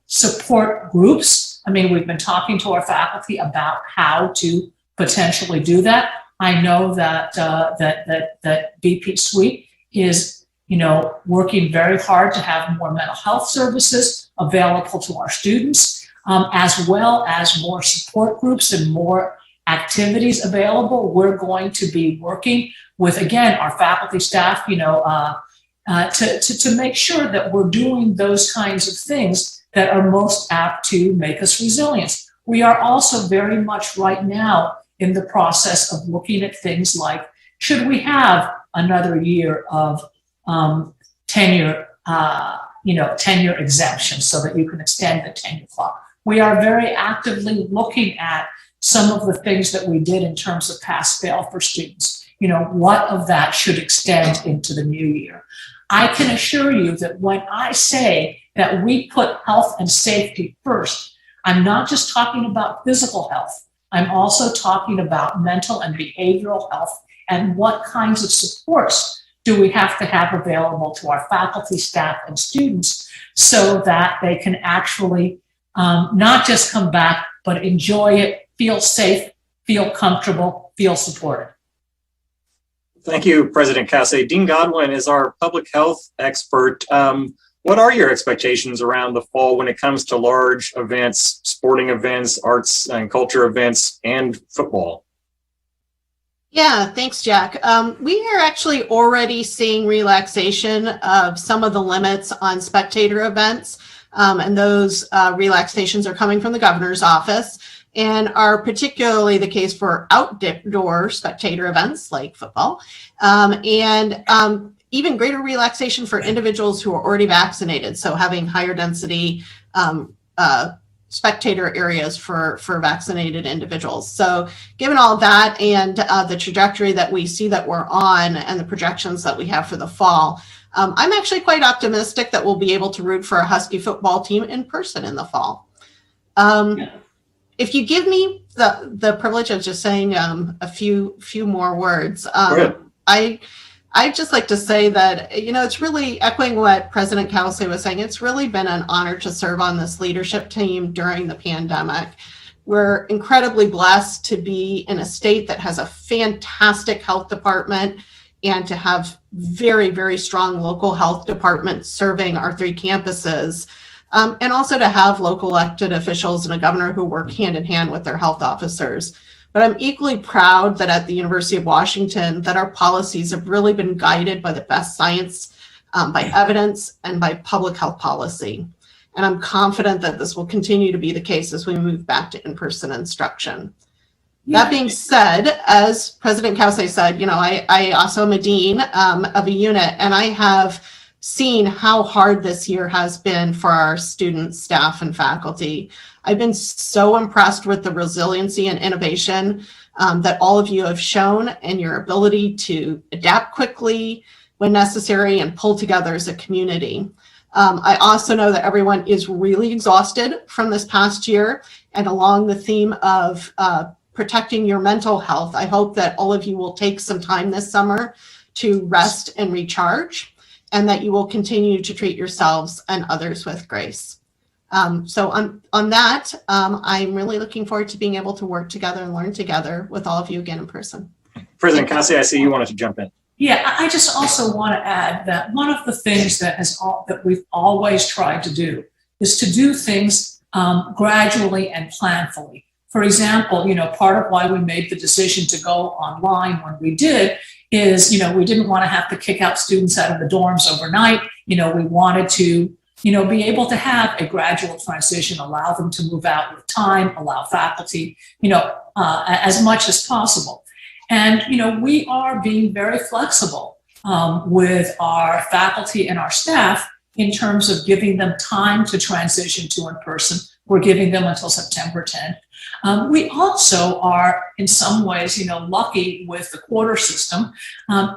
support groups. We've been talking to our faculty about how to potentially do that. I know that that BP Suite is, working very hard to have more mental health services available to our students, as well as more support groups and more activities available. We're going to be working with, again, our faculty, staff, to make sure that we're doing those kinds of things that are most apt to make us resilient. We are also very much right now in the process of looking at things like, should we have another year of tenure exemption so that you can extend the tenure clock? We are very actively looking at some of the things that we did in terms of pass-fail for students. What of that should extend into the new year? I can assure you that when I say that we put health and safety first, I'm not just talking about physical health. I'm also talking about mental and behavioral health and what kinds of supports do we have to have available to our faculty, staff, and students so that they can actually not just come back, but enjoy it, feel safe, feel comfortable, feel supported. Thank you, President Cassay. Dean Godwin is our public health expert. What are your expectations around the fall when it comes to large events, sporting events, arts and culture events, and football? Yeah, thanks, Jack. We are actually already seeing relaxation of some of the limits on spectator events, and those relaxations are coming from the governor's office and are particularly the case for outdoor spectator events like football, and even greater relaxation for individuals who are already vaccinated, so having higher density spectator areas for vaccinated individuals. So given all that and the trajectory that we see that we're on and the projections that we have for the fall, I'm actually quite optimistic that we'll be able to root for a Husky football team in person in the fall. If you give me the privilege of just saying a few more words, I'd just like to say that, it's really echoing what President Cassay was saying. It's really been an honor to serve on this leadership team during the pandemic. We're incredibly blessed to be in a state that has a fantastic health department and to have very, very strong local health departments serving our 3 campuses. And also to have local elected officials and a governor who work hand in hand with their health officers. But I'm equally proud that at the University of Washington, that our policies have really been guided by the best science, by evidence, and by public health policy. And I'm confident that this will continue to be the case as we move back to in-person instruction. Yeah. That being said, as President Cassay said, I also am a dean of a unit, and I have seen how hard this year has been for our students, staff, and faculty. I've been so impressed with the resiliency and innovation that all of you have shown and your ability to adapt quickly when necessary and pull together as a community. I also know that everyone is really exhausted from this past year, and along the theme of protecting your mental health, I hope that all of you will take some time this summer to rest and recharge, and that you will continue to treat yourselves and others with grace. So on that, I'm really looking forward to being able to work together and learn together with all of you again in person. President Cassay, I see you wanted to jump in. Yeah, I just also want to add that one of the things that we've always tried to do is to do things gradually and planfully. For example, part of why we made the decision to go online when we did is, we didn't want to have to kick out students out of the dorms overnight. We wanted to be able to have a gradual transition, allow them to move out with time, allow faculty, as much as possible. And, we are being very flexible with our faculty and our staff in terms of giving them time to transition to in-person. We're giving them until September 10th. We also are, in some ways, lucky with the quarter system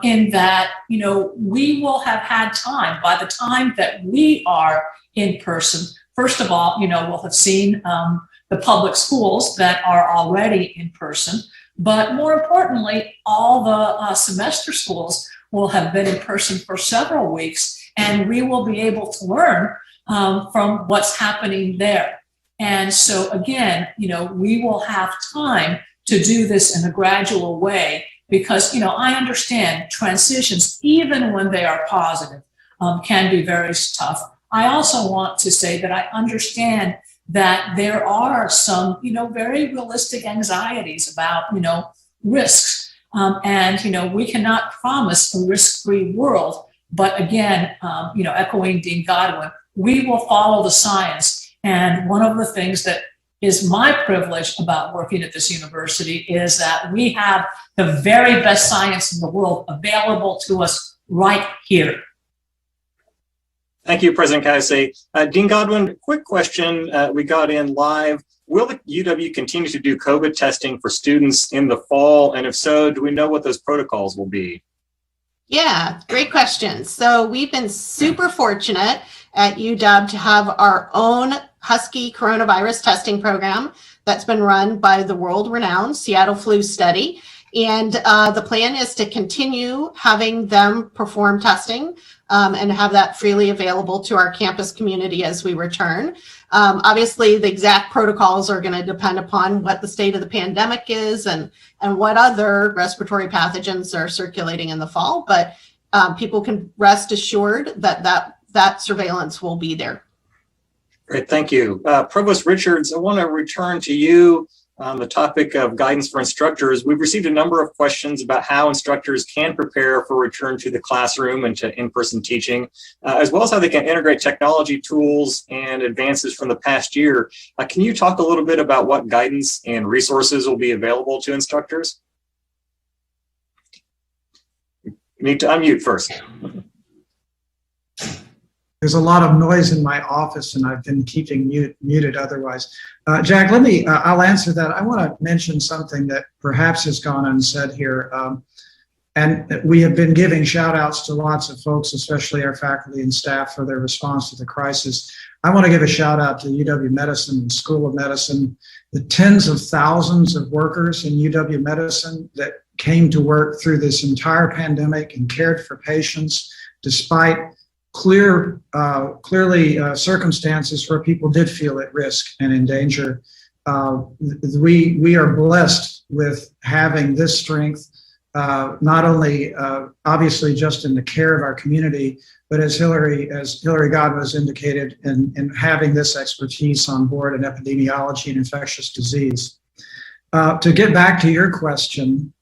in that, we will have had time by the time that we are in person. First of all, we'll have seen the public schools that are already in person, but more importantly, all the semester schools will have been in person for several weeks, and we will be able to learn from what's happening there. And so again, we will have time to do this in a gradual way because, I understand transitions, even when they are positive, can be very tough. I also want to say that I understand that there are some, very realistic anxieties about, risks. And, we cannot promise a risk-free world. But again, echoing Dean Godwin, we will follow the science. And one of the things that is my privilege about working at this university is that we have the very best science in the world available to us right here. Thank you, President Cassay. Dean Godwin, quick question we got in live. Will the UW continue to do COVID testing for students in the fall? And if so, do we know what those protocols will be? Yeah, great question. So we've been super fortunate at UW to have our own Husky coronavirus testing program that's been run by the world-renowned Seattle Flu Study. And the plan is to continue having them perform testing and have that freely available to our campus community as we return. Obviously, the exact protocols are going to depend upon what the state of the pandemic is and what other respiratory pathogens are circulating in the fall. But people can rest assured that surveillance will be there. Great, thank you. Provost Richards, I want to return to you on the topic of guidance for instructors. We've received a number of questions about how instructors can prepare for return to the classroom and to in-person teaching, as well as how they can integrate technology tools and advances from the past year. Can you talk a little bit about what guidance and resources will be available to instructors? You need to unmute first. There's a lot of noise in my office and I've been keeping muted otherwise. Jack, I'll answer that. I want to mention something that perhaps has gone unsaid here. And we have been giving shout outs to lots of folks, especially our faculty and staff, for their response to the crisis. I want to give a shout out to UW Medicine and School of Medicine, the tens of thousands of workers in UW Medicine that came to work through this entire pandemic and cared for patients despite clearly circumstances where people did feel at risk and in danger. We are blessed with having this strength, not only obviously just in the care of our community, but as Hillary Godwin has indicated, in having this expertise on board in epidemiology and infectious disease. To get back to your question,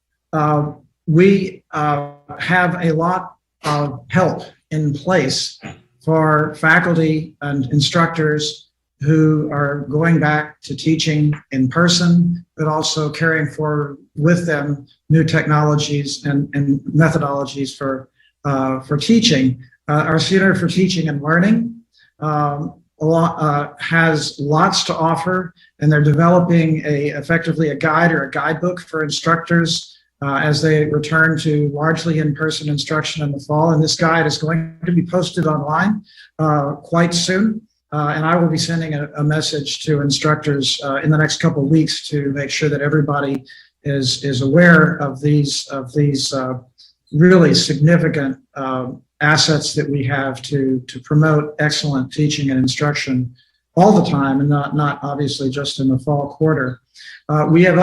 we have a lot of help in place for faculty and instructors who are going back to teaching in person, but also carrying forward with them new technologies and methodologies for teaching. Our Center for Teaching and Learning has lots to offer, and they're developing effectively a guide or a guidebook for instructors as they return to largely in-person instruction in the fall. And this guide is going to be posted online quite soon. And I will be sending a message to instructors in the next couple of weeks to make sure that everybody is aware of these really significant assets that we have to promote excellent teaching and instruction all the time, and not obviously just in the fall quarter. We have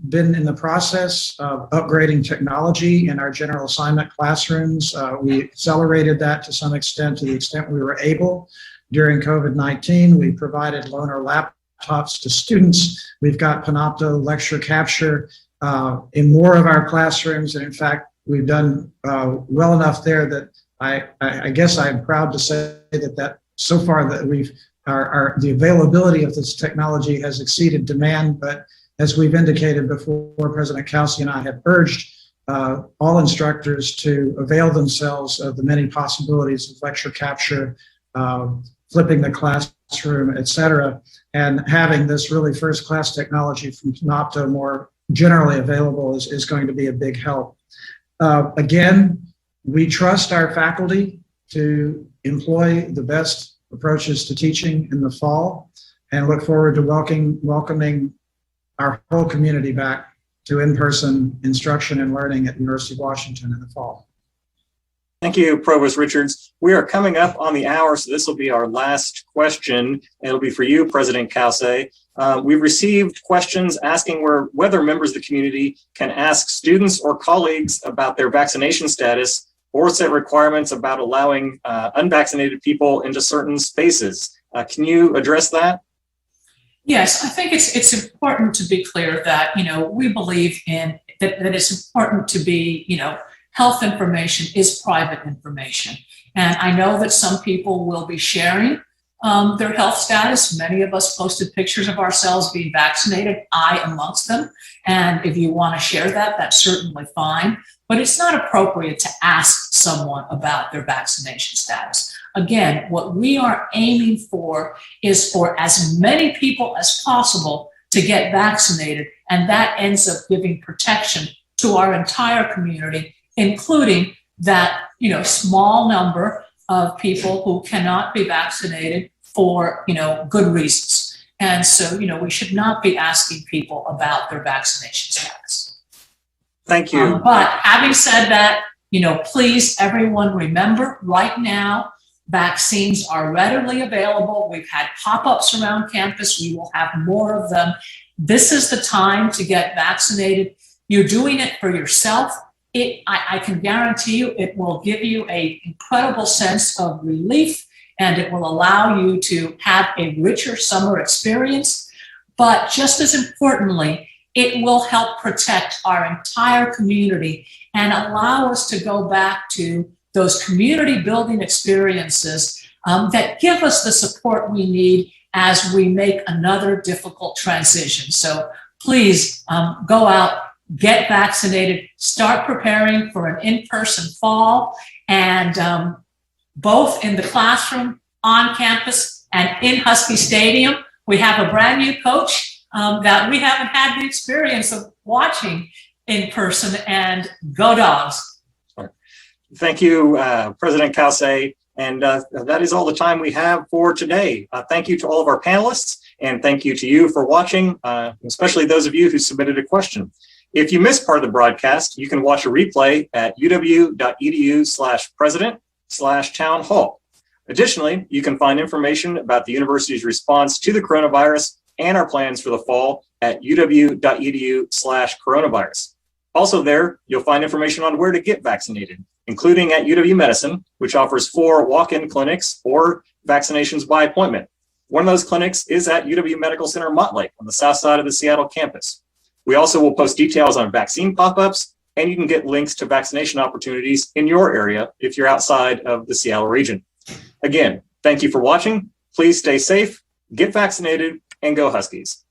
been in the process of upgrading technology in our general assignment classrooms. We accelerated that to some extent, to the extent we were able during COVID-19. We provided loaner laptops to students. We've got Panopto lecture capture in more of our classrooms. And in fact, we've done well enough there that I guess I'm proud to say that so far that the availability of this technology has exceeded demand. But as we've indicated before, President Kelsey and I have urged all instructors to avail themselves of the many possibilities of lecture capture, flipping the classroom, et cetera, and having this really first-class technology from Panopto more generally available is going to be a big help. Again, we trust our faculty to employ the best approaches to teaching in the fall, and look forward to welcoming our whole community back to in-person instruction and learning at University of Washington in the fall. Thank you, Provost Richards. We are coming up on the hour, so this will be our last question. It'll be for you, President Kelsey. We've received questions asking whether members of the community can ask students or colleagues about their vaccination status or set requirements about allowing unvaccinated people into certain spaces. Can you address that? Yes, I think it's important to be clear that, we believe in that it's important to be, health information is private information. And I know that some people will be sharing their health status. Many of us posted pictures of ourselves being vaccinated, I amongst them. And if you want to share that, that's certainly fine. But it's not appropriate to ask someone about their vaccination status. Again, what we are aiming for is for as many people as possible to get vaccinated, and that ends up giving protection to our entire community, including that small number of people who cannot be vaccinated for good reasons. And so we should not be asking people about their vaccination status. Thank you. But having said that, please everyone remember right now Vaccines are readily available. We've had pop-ups around campus. We will have more of them. This is the time to get vaccinated. You're doing it for yourself. I can guarantee you it will give you an incredible sense of relief, and it will allow you to have a richer summer experience. But just as importantly, it will help protect our entire community and allow us to go back to those community building experiences that give us the support we need as we make another difficult transition. So please go out, get vaccinated, start preparing for an in-person fall, and both in the classroom, on campus, and in Husky Stadium. We have a brand new coach that we haven't had the experience of watching in person, and go Dogs. Thank you, President Cauce. And that is all the time we have for today. Thank you to all of our panelists, and thank you to you for watching, especially those of you who submitted a question. If you missed part of the broadcast, you can watch a replay at uw.edu/president/townhall. Additionally, you can find information about the university's response to the coronavirus and our plans for the fall at uw.edu/coronavirus. Also there, you'll find information on where to get vaccinated, including at UW Medicine, which offers 4 walk-in clinics or vaccinations by appointment. One of those clinics is at UW Medical Center Montlake on the south side of the Seattle campus. We also will post details on vaccine pop-ups, and you can get links to vaccination opportunities in your area if you're outside of the Seattle region. Again, thank you for watching. Please stay safe, get vaccinated, and go Huskies.